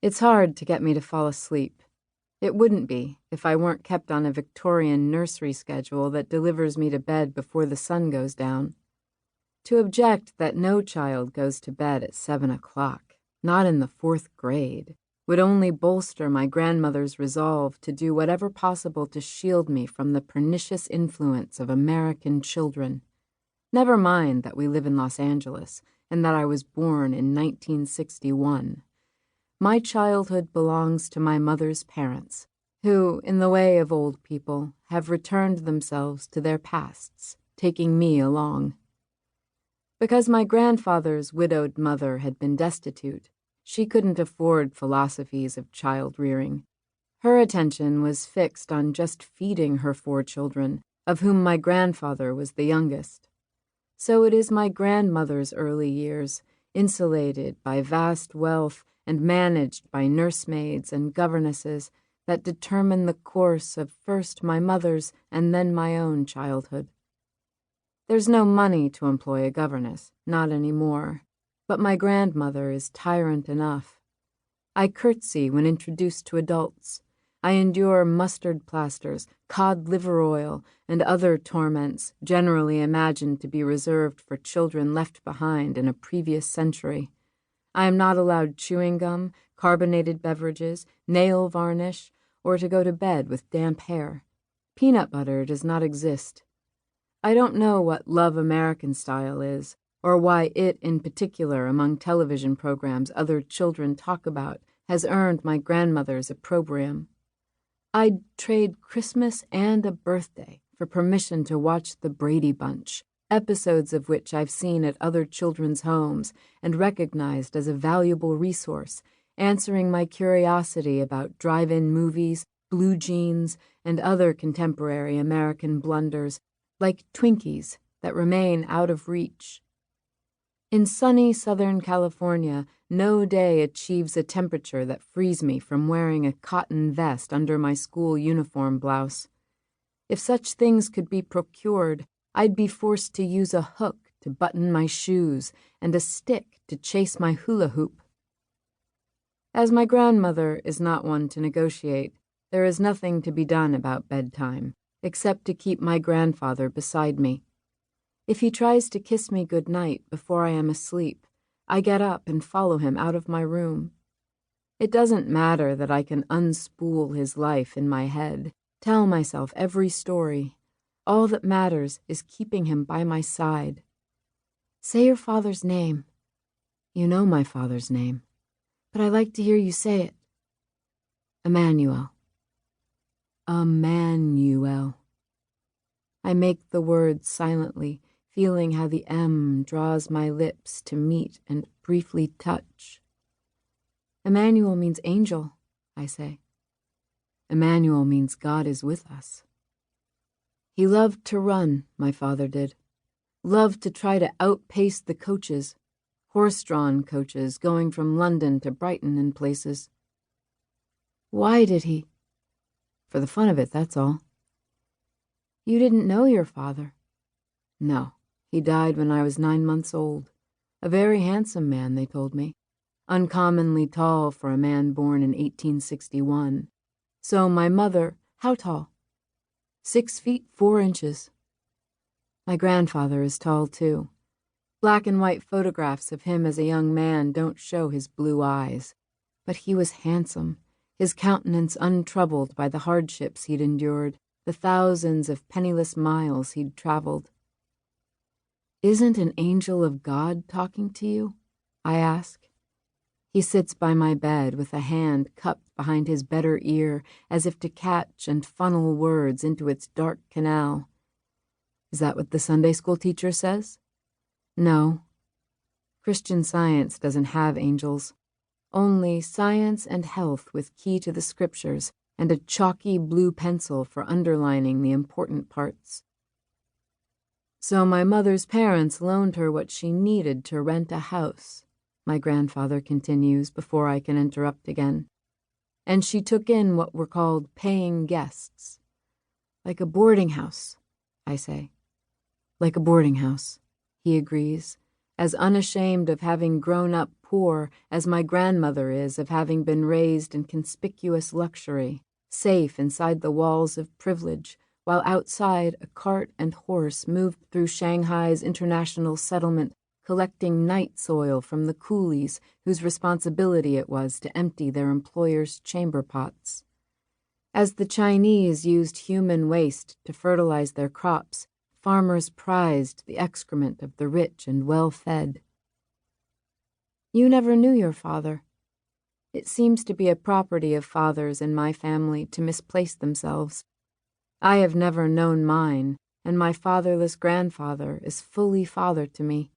It's hard to get me to fall asleep. It wouldn't be if I weren't kept on a Victorian nursery schedule that delivers me to bed before the sun goes down. To object that no child goes to bed at 7 o'clock, not in the 4th grade, would only bolster my grandmother's resolve to do whatever possible to shield me from the pernicious influence of American children. Never mind that we live in Los Angeles and that I was born in 1961. My childhood belongs to my mother's parents, who, in the way of old people, have returned themselves to their pasts, taking me along. Because my grandfather's widowed mother had been destitute, she couldn't afford philosophies of child-rearing. Her attention was fixed on just feeding her 4 children, of whom my grandfather was the youngest. So it is my grandmother's early years, insulated by vast wealth and managed by nursemaids and governesses, that determine the course of first my mother's and then my own childhood. There's no money to employ a governess, not any more, but my grandmother is tyrant enough. I curtsy when introduced to adults. I endure mustard plasters, cod liver oil, and other torments generally imagined to be reserved for children left behind in a previous century. I am not allowed chewing gum, carbonated beverages, nail varnish, or to go to bed with damp hair. Peanut butter does not exist. I don't know what Love American Style is, or why it in particular among television programs other children talk about has earned my grandmother's opprobrium. I'd trade Christmas and a birthday for permission to watch The Brady Bunch, episodes of which I've seen at other children's homes and recognized as a valuable resource, answering my curiosity about drive-in movies, blue jeans, and other contemporary American blunders, like Twinkies that remain out of reach. In sunny Southern California, no day achieves a temperature that frees me from wearing a cotton vest under my school uniform blouse. If such things could be procured, I'd be forced to use a hook to button my shoes and a stick to chase my hula hoop. As my grandmother is not one to negotiate, there is nothing to be done about bedtime, except to keep my grandfather beside me. If he tries to kiss me good night before I am asleep, I get up and follow him out of my room. It doesn't matter that I can unspool his life in my head, tell myself every story. All that matters is keeping him by my side. Say your father's name. You know my father's name, but I like to hear you say it. Emmanuel. Emmanuel. I make the words silently, feeling how the M draws my lips to meet and briefly touch. Emmanuel means angel, I say. Emmanuel means God is with us. He loved to run, my father did. Loved to try to outpace the coaches, horse-drawn coaches going from London to Brighton and places. Why did he? For the fun of it, that's all. You didn't know your father? No, he died when I was 9 months old. A very handsome man, they told me. Uncommonly tall for a man born in 1861. So my mother, how tall? 6 feet 4 inches. My grandfather is tall, too. Black and white photographs of him as a young man don't show his blue eyes. But he was handsome, his countenance untroubled by the hardships he'd endured, the thousands of penniless miles he'd traveled. Isn't an angel of God talking to you? I ask. He sits by my bed with a hand cupped behind his better ear as if to catch and funnel words into its dark canal. Is that what the Sunday school teacher says? No. Christian Science doesn't have angels. Only science and health with key to the scriptures and a chalky blue pencil for underlining the important parts. So my mother's parents loaned her what she needed to rent a house, my grandfather continues before I can interrupt again. And she took in what were called paying guests. Like a boarding house, I say. Like a boarding house, he agrees, as unashamed of having grown up poor as my grandmother is of having been raised in conspicuous luxury, safe inside the walls of privilege, while outside a cart and horse moved through Shanghai's international settlement, collecting night soil from the coolies whose responsibility it was to empty their employers' chamber pots. As the Chinese used human waste to fertilize their crops, farmers prized the excrement of the rich and well-fed. You never knew your father. It seems to be a property of fathers in my family to misplace themselves. I have never known mine, and my fatherless grandfather is fully father to me.